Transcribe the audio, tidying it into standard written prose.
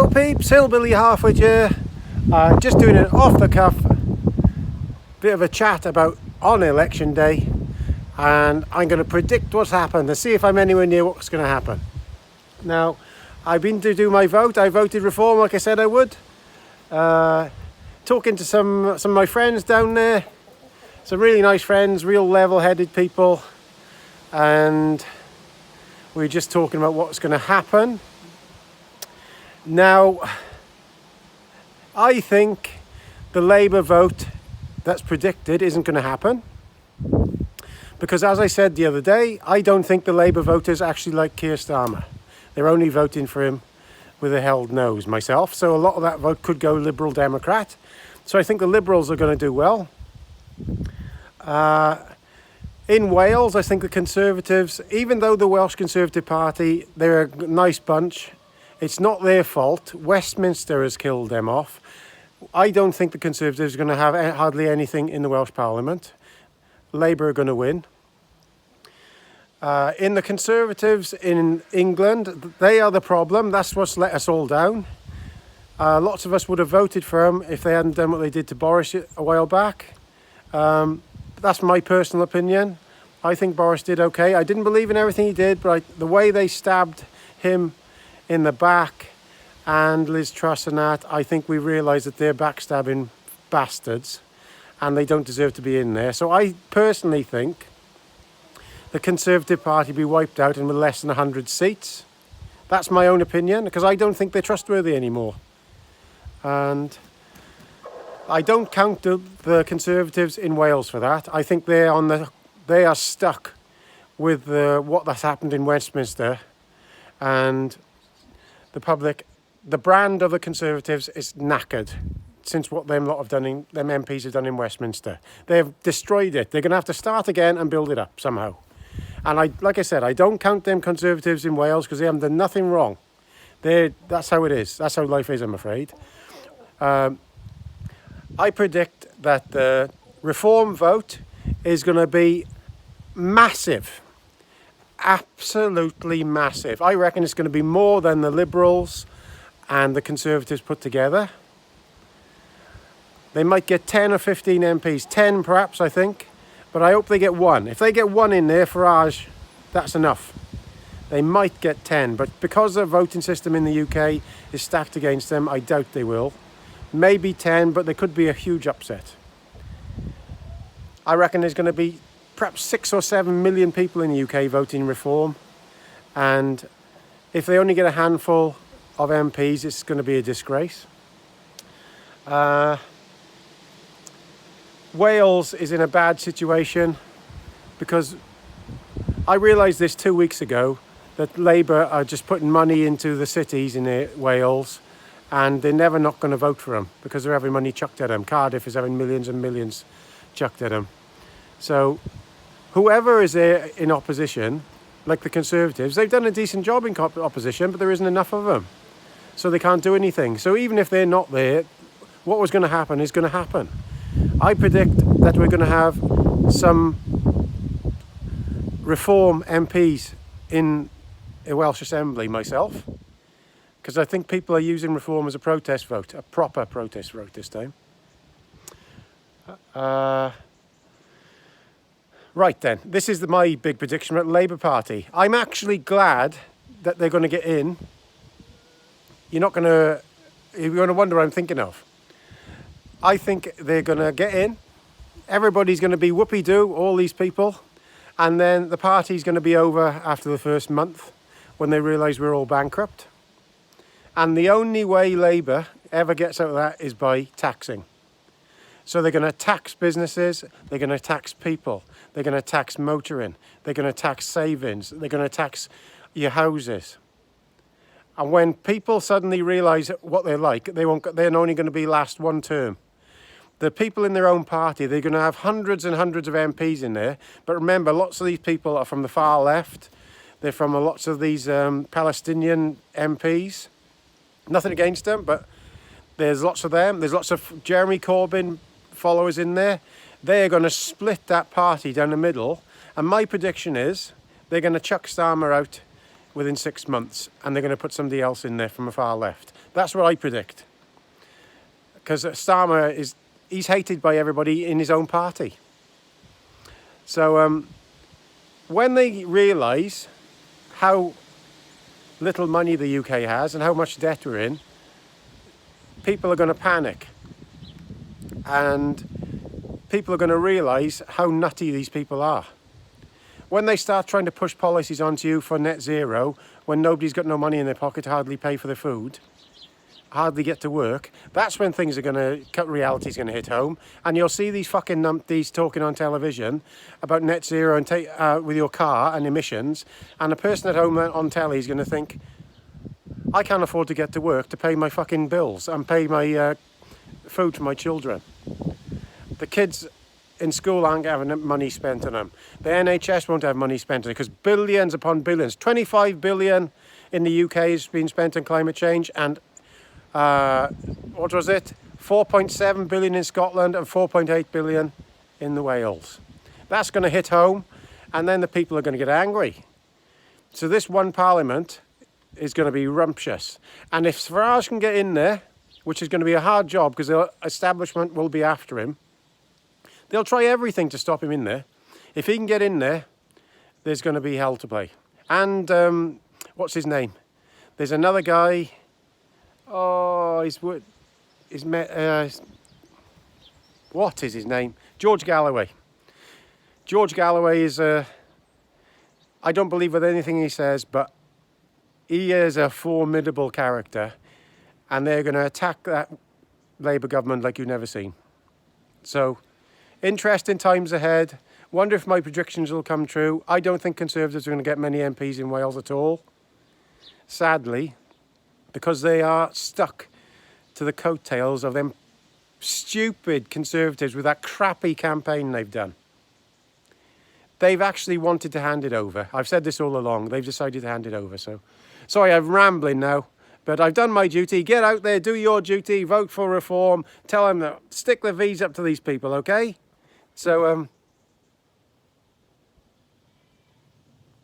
Hello peeps, Hillbilly Half with you. Just doing an off the cuff bit of a chat about on election day, and I'm going to predict what's happened to see if I'm anywhere near what's going to happen. Now, I've been to do my vote. I voted Reform like I said I would. Talking to some of my friends down there, some really nice friends, real level-headed people, and we're just talking about what's going to happen. Now, I think the Labour vote that's predicted isn't going to happen. Because as I said the other day, I don't think the Labour voters actually like Keir Starmer. They're only voting for him with a held nose, myself. So a lot of that vote could go Liberal Democrat. So I think the Liberals are going to do well. In Wales, I think the Conservatives, even though the Welsh Conservative Party, they're a nice bunch, it's not their fault. Westminster has killed them off. I don't think the Conservatives are going to have hardly anything in the Welsh Parliament. Labour are going to win. In the Conservatives in England, they are the problem. That's what's let us all down. Lots of us would have voted for them if they hadn't done what they did to Boris a while back. That's my personal opinion. I think Boris did okay. I didn't believe in everything he did, but the way they stabbed him in the back and Liz Truss and that, I think we realised that they're backstabbing bastards and they don't deserve to be in there. So I personally think the Conservative Party be wiped out and with less than 100 seats. That's my own opinion, because I don't think they're trustworthy anymore. And I don't count the Conservatives in Wales for that. I think they are stuck with what has happened in Westminster, and the brand of the Conservatives is knackered since what them MPs have done in Westminster. They've destroyed it. They're going to have to start again and build it up somehow. And like I said, I don't count them Conservatives in Wales because they haven't done nothing wrong. That's how it is. That's how life is, I'm afraid. I predict that the Reform vote is going to be massive. Absolutely massive. I reckon it's going to be more than the Liberals and the Conservatives put together. They might get 10 or 15 MPs. 10 perhaps, I think. But I hope they get one. If they get one in there, Farage, that's enough. They might get 10. But because the voting system in the UK is stacked against them, I doubt they will. Maybe 10, but there could be a huge upset. I reckon there's going to be perhaps 6 or 7 million people in the UK voting Reform. And if they only get a handful of MPs, it's going to be a disgrace. Wales is in a bad situation because I realised this 2 weeks ago that Labour are just putting money into the cities in Wales, and they're never not going to vote for them because they're having money chucked at them. Cardiff is having millions and millions chucked at them. So whoever is there in opposition, like the Conservatives, they've done a decent job in opposition, but there isn't enough of them. So they can't do anything. So even if they're not there, what was going to happen is going to happen. I predict that we're going to have some Reform MPs in a Welsh Assembly myself, because I think people are using Reform as a protest vote, a proper protest vote this time. Right then, this is my big prediction about the Labour Party. I'm actually glad that they're going to get in. You're going to wonder what I'm thinking of. I think they're going to get in. Everybody's going to be whoopee-doo, all these people. And then the party's going to be over after the first month when they realise we're all bankrupt. And the only way Labour ever gets out of that is by taxing. So they're going to tax businesses, they're going to tax people, they're going to tax motoring, they're going to tax savings, they're going to tax your houses. And when people suddenly realise what they're like, they're only going to be last one term. The people in their own party, they're going to have hundreds and hundreds of MPs in there. But remember, lots of these people are from the far left. They're from lots of these Palestinian MPs. Nothing against them, but there's lots of them. There's lots of Jeremy Corbyn followers in there. They're going to split that party down the middle. And my prediction is they're going to chuck Starmer out within 6 months, and they're going to put somebody else in there from the far left. That's what I predict. Because Starmer he's hated by everybody in his own party. So when they realise how little money the UK has and how much debt we're in, people are going to panic. And people are going to realise how nutty these people are. When they start trying to push policies onto you for net zero, when nobody's got no money in their pocket to hardly pay for their food, hardly get to work, that's when things are going to, reality's going to hit home. And you'll see these fucking numpties talking on television about net zero and with your car and emissions, and a person at home on telly is going to think, I can't afford to get to work to pay my fucking bills and pay my food for my children. The kids in school aren't having money spent on them. The NHS won't have money spent on it because billions upon billions, 25 billion in the UK has been spent on climate change, and what was it? 4.7 billion in Scotland and 4.8 billion in the Wales. That's going to hit home, and then the people are going to get angry. So this one parliament is going to be rumptious. And if Farage can get in there, which is going to be a hard job because the establishment will be after him, they'll try everything to stop him in there. If he can get in there, there's going to be hell to pay. And what's his name? There's another guy. Oh, what is his name? George Galloway. George Galloway is I don't believe with anything he says, but he is a formidable character, and they're going to attack that Labour government like you've never seen. So, interesting times ahead. Wonder if my predictions will come true. I don't think Conservatives are going to get many MPs in Wales at all, sadly, because they are stuck to the coattails of them stupid Conservatives with that crappy campaign they've done. They've actually wanted to hand it over. I've said this all along. They've decided to hand it over. So, sorry, I'm rambling now. But I've done my duty. Get out there, do your duty, vote for reform. Tell them that, stick the V's up to these people, okay? So,